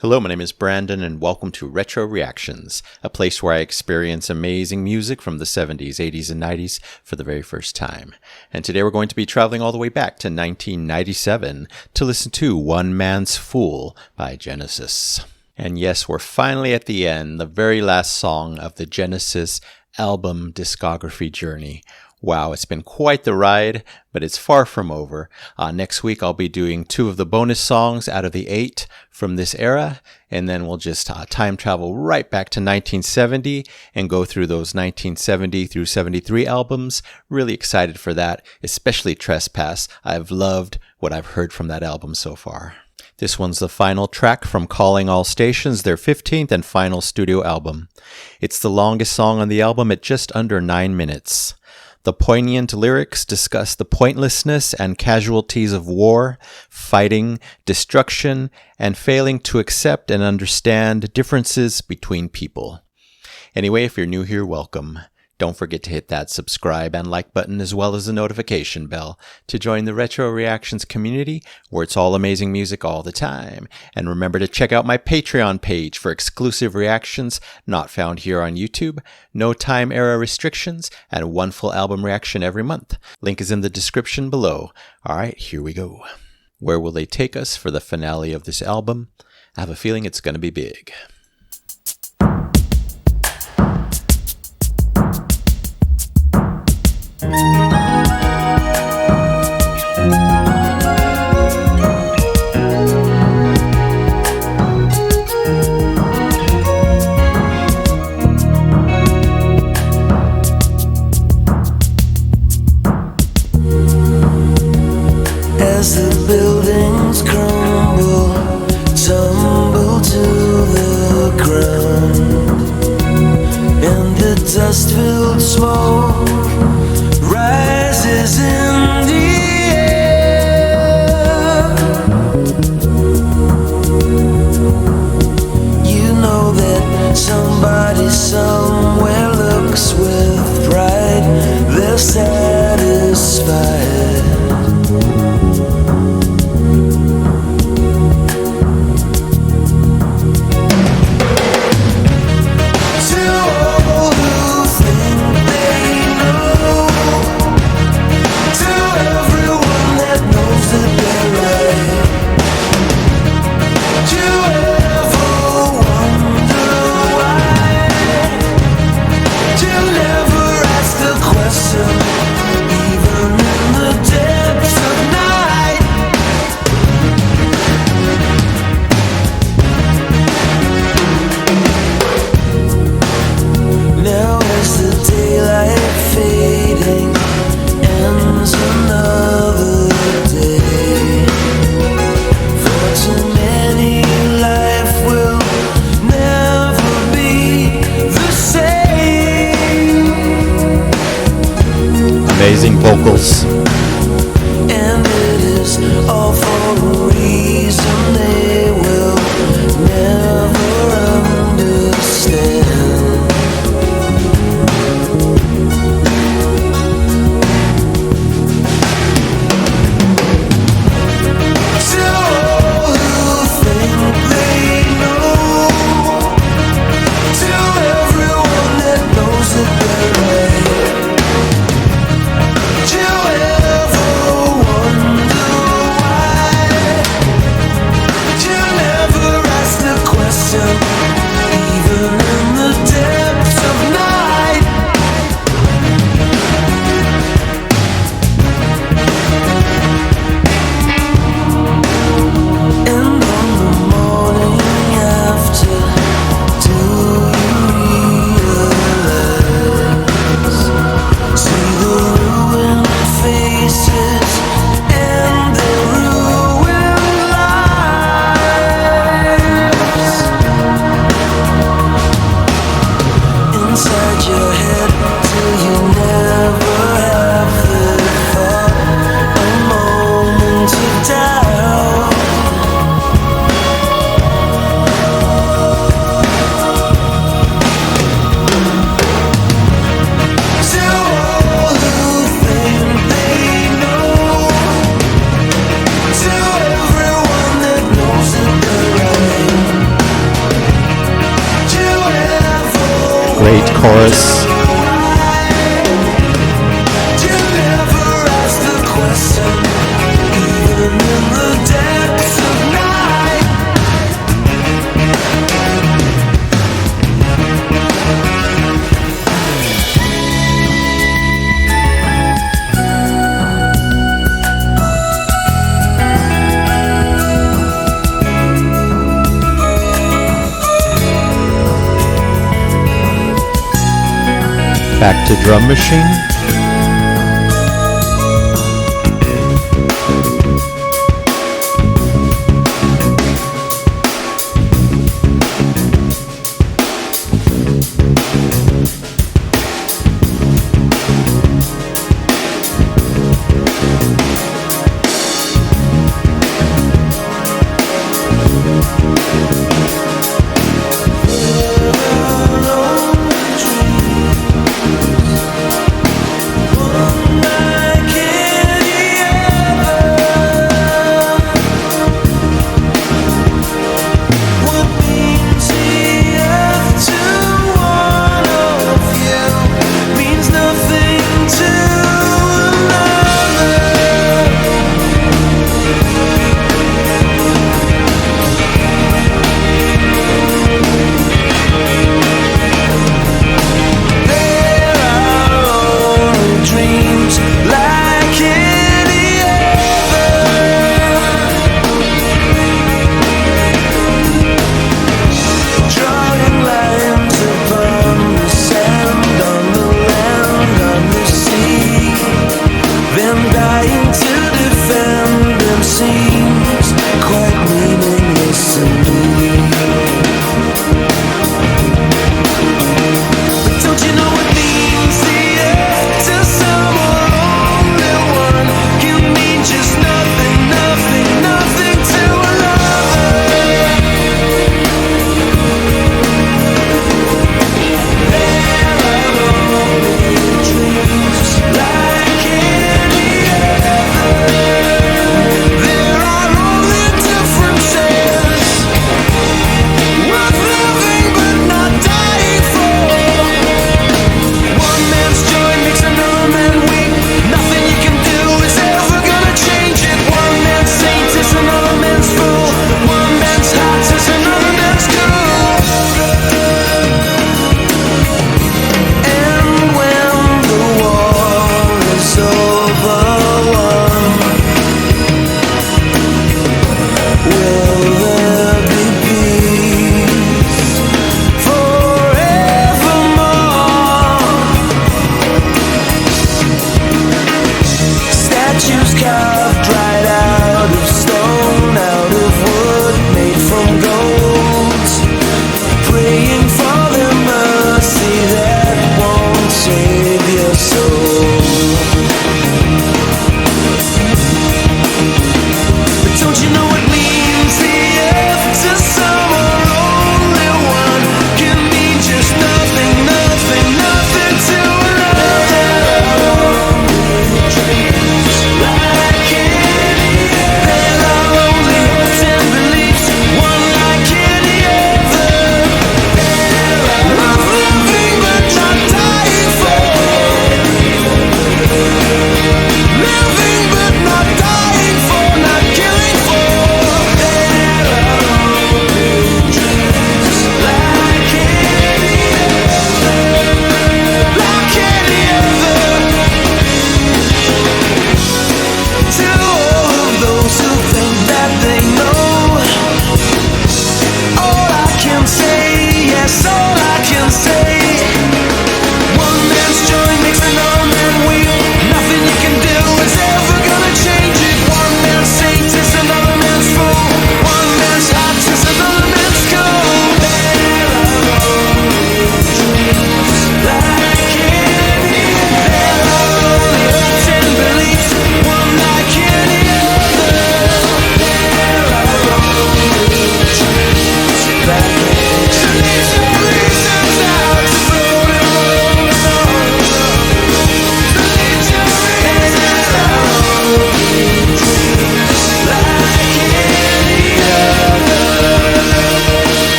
Hello, my name is Brandon, and welcome to Retro Reactions, a place where I experience amazing music from the 70s, 80s, and 90s for the very first time. And today we're going to be traveling all the way back to 1997 to listen to One Man's Fool by Genesis. And yes, we're finally at the end, the very last song of the Genesis album discography journey. Wow, it's been quite the ride, but it's far from over. Next week, I'll be doing 2 of the bonus songs out of the 8 from this era, and then we'll just time travel right back to 1970 and go through those 1970 through 73 albums. Really excited for that, especially Trespass. I've loved what I've heard from that album so far. This one's the final track from Calling All Stations, their 15th and final studio album. It's the longest song on the album at just under 9 minutes. The poignant lyrics discuss the pointlessness and casualties of war, fighting, destruction, and failing to accept and understand differences between people. Anyway, if you're new here, welcome. Don't forget to hit that subscribe and like button as well as the notification bell to join the Retro Reactions community where it's all amazing music all the time. And remember to check out my Patreon page for exclusive reactions not found here on YouTube, no time era restrictions, and 1 full album reaction every month. Link is in the description below. Alright, here we go. Where will they take us for the finale of this album? I have a feeling it's going to be big. As the buildings crumble, tumble to the ground, and the dust-filled smoke rises in the air. You know that somebody somewhere looks with pride. They're satisfied. Amazing vocals. And it is all for a reason they will never understand. To all who think they know, to everyone that knows that they're right. Do you ever wonder why? chorus. You never ask the question, even in the depths of night. Back to drum machine.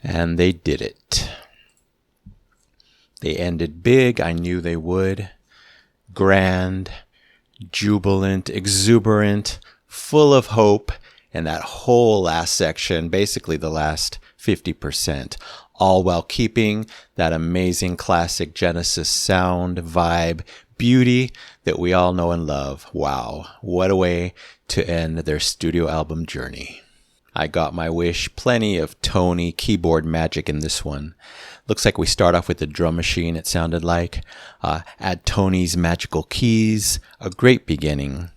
And they did it. They ended big. I knew they would. Grand, jubilant, exuberant, full of hope. And that whole last section, basically the last 50%, all while keeping that amazing classic Genesis sound, vibe, beauty that we all know and love. Wow, what a way to end their studio album journey. I got my wish. Plenty of Tony keyboard magic in this one. Looks like we start off with the drum machine, it sounded like. Add Tony's magical keys. A great beginning.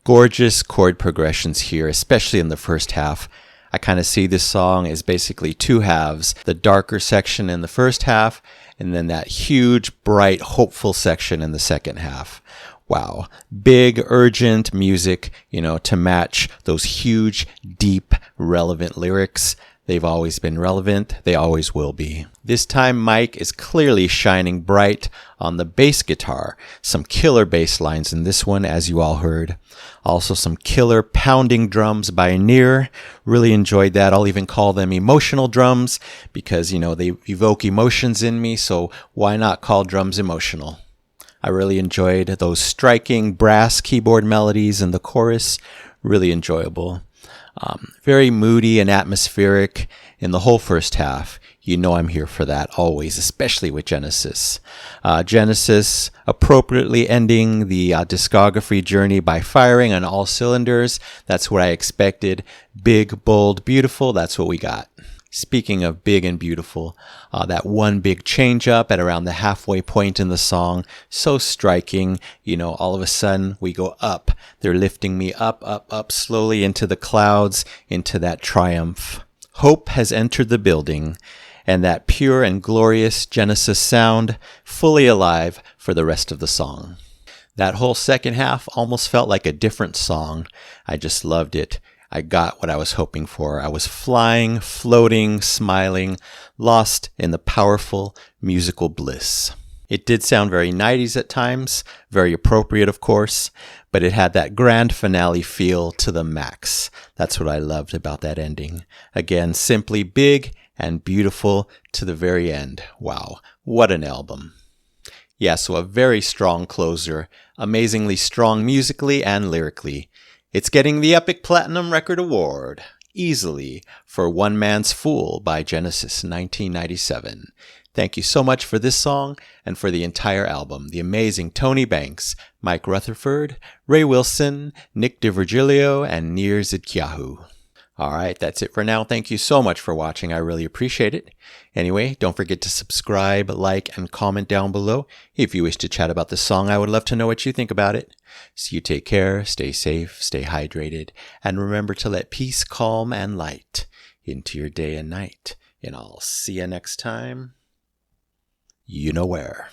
Gorgeous chord progressions here, especially in the first half. I kind of see this song as basically two halves. The darker section in the first half, and then that huge, bright, hopeful section in the second half. Wow. Big, urgent music, to match those huge, deep, relevant lyrics. They've always been relevant. They always will be. This time, Mike is clearly shining bright on the bass guitar. Some killer bass lines in this one, as you all heard. Also some killer pounding drums by Near. Really enjoyed that. I'll even call them emotional drums because, they evoke emotions in me. So why not call drums emotional? I really enjoyed those striking brass keyboard melodies in the chorus. Really enjoyable. Very moody and atmospheric in the whole first half. I'm here for that always, especially with Genesis. Genesis appropriately ending the discography journey by firing on all cylinders. That's what I expected. Big, bold, beautiful. That's what we got. Speaking of big and beautiful, that one big change up at around the halfway point in the song, so striking. All of a sudden we go up. They're lifting me up, up, up slowly into the clouds, into that triumph. Hope has entered the building, and that pure and glorious Genesis sound fully alive for the rest of the song. That whole second half almost felt like a different song. I just loved it. I got what I was hoping for. I was flying, floating, smiling, lost in the powerful musical bliss. It did sound very 90s at times, very appropriate, of course, but it had that grand finale feel to the max. That's what I loved about that ending. Again, simply big and beautiful to the very end. Wow, what an album. Yeah, so a very strong closer, amazingly strong musically and lyrically. It's getting the Epic Platinum Record Award, easily, for One Man's Fool by Genesis 1997. Thank you so much for this song and for the entire album. The amazing Tony Banks, Mike Rutherford, Ray Wilson, Nick DiVirgilio, and Nir Zidkiahu. All right, that's it for now. Thank you so much for watching. I really appreciate it. Anyway, don't forget to subscribe, like, and comment down below. If you wish to chat about the song, I would love to know what you think about it. So you take care, stay safe, stay hydrated, and remember to let peace, calm, and light into your day and night. And I'll see you next time. You know where.